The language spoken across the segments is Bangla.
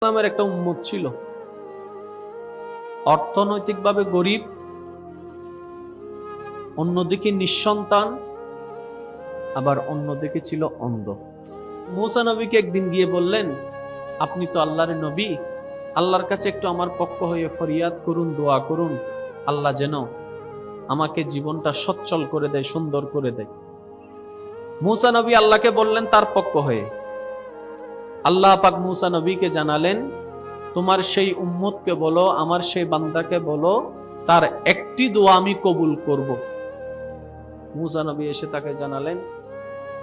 নামের একটা উম্মত ছিল, অর্থনৈতিকভাবে গরিব, অন্যদিকে নিঃসন্তান, আবার অন্যদিকে ছিল অন্ধ। মূসা নবীকে একদিন গিয়ে বললেন, আপনি তো আল্লাহর নবী, আল্লাহর কাছে একটু আমার পক্ষ হয়ে ফরিয়াদ করুন, দোয়া করুন, আল্লাহ যেন আমাকে জীবনটা সচ্ছল করে দেয়, সুন্দর করে দেয়। মূসা নবী আল্লাহকে বললেন তার পক্ষ হয়ে। আল্লাহ পাক মূসা নবীকে জানালেন, তোমার সেই উম্মতকে বলো, আমার সেই বান্দাকে বলো, তার একটি দোয়া আমি কবুল করব। মূসা নবী এসে তাকে জানালেন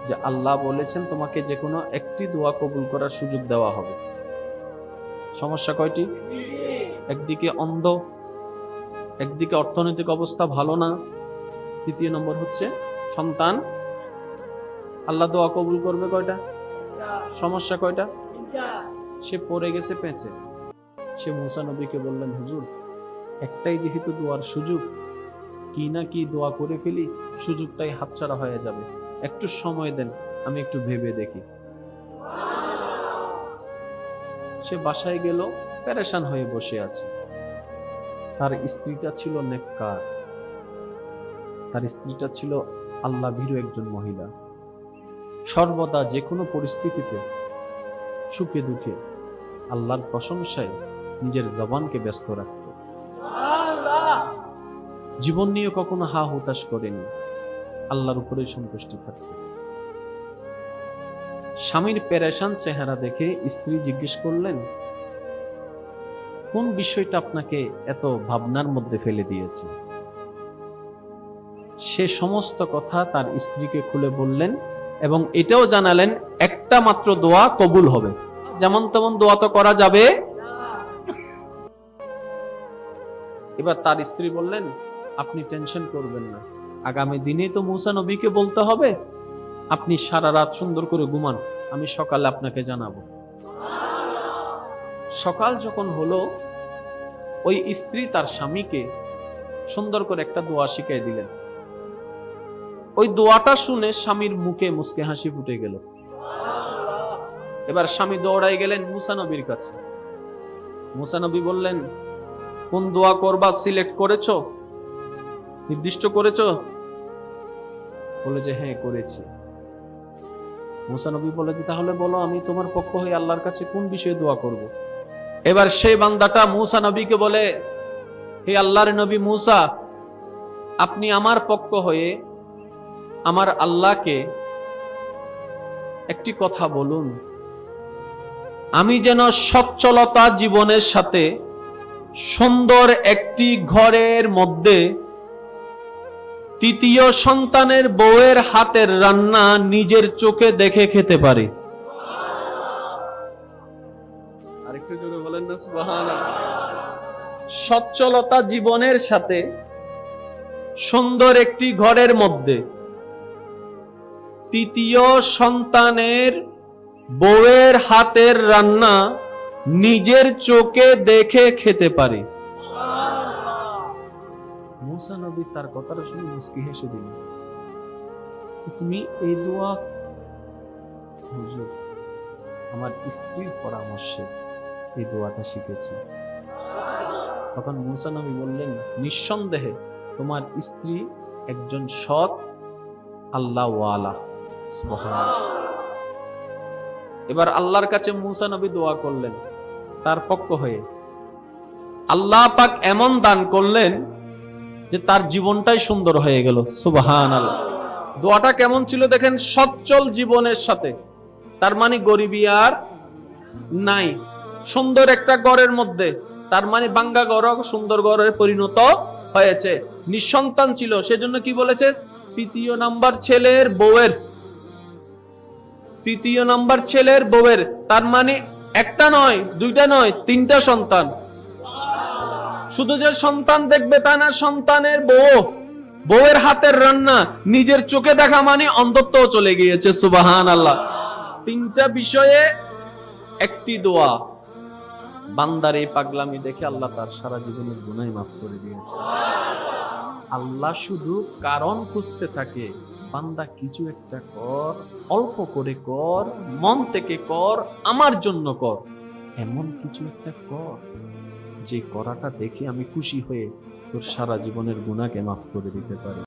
যে আল্লাহ বলেছেন তোমাকে যে কোনো একটি দোয়া কবুল করার সুযোগ দেওয়া হবে। সমস্যা কয়টি? একদিকে অন্ধ, একদিকে অর্থনৈতিক অবস্থা ভালো না, তৃতীয় নম্বর হচ্ছে সন্তান। আল্লাহ দোয়া কবুল করবে কয়টা? সমস্যা কয়টা? সে পড়ে গেছে পেঁচে। সে মূসা নবীকে বললেন, হুজুর একটাই যেহেতু দোয়ার সুযোগ, কি না কি দোয়া করে ফেলি, সুযোগটাই হাতছাড়া হয়ে যাবে, একটু সময় দেন, আমি একটু ভেবে দেখি। সে বাসায় গেল, পেরেশান হয়ে বসে আছে। তার স্ত্রীটা ছিল নেককার, তার স্ত্রীটা ছিল আল্লাহ ভীরু একজন মহিলা, সর্বদা যে কোনো পরিস্থিতিতে সুখে দুঃখে আল্লাহর প্রশংসায় নিজের জবানকে ব্যস্ত রাখত। জীবন নিয়ে কখনো হা হুতাশ করেনি, আল্লাহর উপরেই সন্তুষ্টি থাকত। স্বামীর পেরেশান চেহারা দেখে স্ত্রী জিজ্ঞেস করলেন, কোন বিষয়টা আপনাকে এত ভাবনার মধ্যে ফেলে দিয়েছে? সে সমস্ত কথা তার স্ত্রীকে খুলে বললেন এবং এটাও জানালেন একটা মাত্র দোয়া কবুল হবে, যেমন তেমন দোয়া তো করা যাবে। এবার তার স্ত্রী বললেন, আপনি টেনশন করবেন না, আগামী দিনে তো মূসা নবীকে বলতে হবে, আপনি সারা রাত সুন্দর করে ঘুমান, আমি সকালে আপনাকে জানাবো। সকাল যখন হলো, ওই স্ত্রী তার স্বামীকে সুন্দর করে একটা দোয়া শিখিয়ে দিলেন। ওই দোয়াটা শুনে স্বামীর মুখে মুচকে হাসি ফুটে গেল। এবার স্বামী দৌড়াই গেলেন মূসা নবীর কাছে। মূসা নবী বললেন, কোন দোয়া করবা সিলেক্ট করেছো, নির্দিষ্ট করেছো? বলে যে হ্যাঁ করেছি। মূসা নবী বলে যে তাহলে বলো, আমি তোমার পক্ষ হয়ে আল্লাহর কাছে কোন বিষয়ে দোয়া করব। এবার সেই বান্দাটা মূসা নবীকে বলে, হে আল্লাহর নবী মূসা, আপনি আমার পক্ষ হয়ে আমার আল্লাহকে একটি কথা বলুন, আমি যেন সচ্ছলতা জীবনের সাথে সুন্দর একটি ঘরের মধ্যে তৃতীয় সন্তানের বউয়ের হাতের রান্না নিজের চোখে দেখে খেতে পারি। আরেকটু জোরে বলেন না সুবহানাল্লাহ। সচ্ছলতা জীবনের সাথে সুন্দর একটি ঘরের মধ্যে তৃতীয় সন্তানের বউয়ের হাতের রান্না নিজের চোখে দেখে খেতে পারি। মূসা নবী তার কথাটা শুনে মুচকি হেসে দিল। তুমি এই দোয়া? হুজুর, আমার স্ত্রীর পরামর্শে এই দোয়াটা শিখেছি। তখন মূসা নবী বললেন, নিঃসন্দেহে তোমার স্ত্রী একজন সৎ আল্লাহ ওয়ালা। সুবহানাল্লাহ। এবার আল্লাহর কাছে মূসা নবী দোয়া করলেন তার পক্ষ হয়ে। আল্লাহ পাক এমন দান করলেন যে তার জীবনটাই সুন্দর হয়ে গেল। সুবহানাল্লাহ। দোয়াটা কেমন ছিল দেখেন, সচ্ছল জীবনের সাথে, তার মানে গরিবী আর নাই, সুন্দর একটা ঘরের মধ্যে, তার মানে বাঙ্গা ঘর সুন্দর ঘরে পরিণত হয়েছে। নিঃসন্তান ছিল, সেজন্য কি বলেছে, তৃতীয় নাম্বার ছেলের বউয়ের, তার মানে একটা নয়, দুইটা নয়, তিনটা সন্তান। শুধু যে সন্তান দেখবে তা না, সন্তানের বউয়ের হাতের রান্না নিজের চোখে দেখা মানে অন্ধত্ব চলে গিয়েছে। সুবহানাল্লাহ। তিনটা বিষয়ে একটি দোয়া। বান্দার এই পাগলামি দেখে আল্লাহ তার সারা জীবনের গুনাহ মাফ করে দিয়েছে। আল্লাহ শুধু কারণ খুঁজতে থাকে, বান্দা কিছু একটা কর, অল্প করে কর, মন থেকে কর, আমার জন্য কর। এমন কিছু একটা কর যে করাটা দেখে আমি খুশি হয়ে তোর সারা জীবনের গুনাহকে মাফ করে দিতে পারি।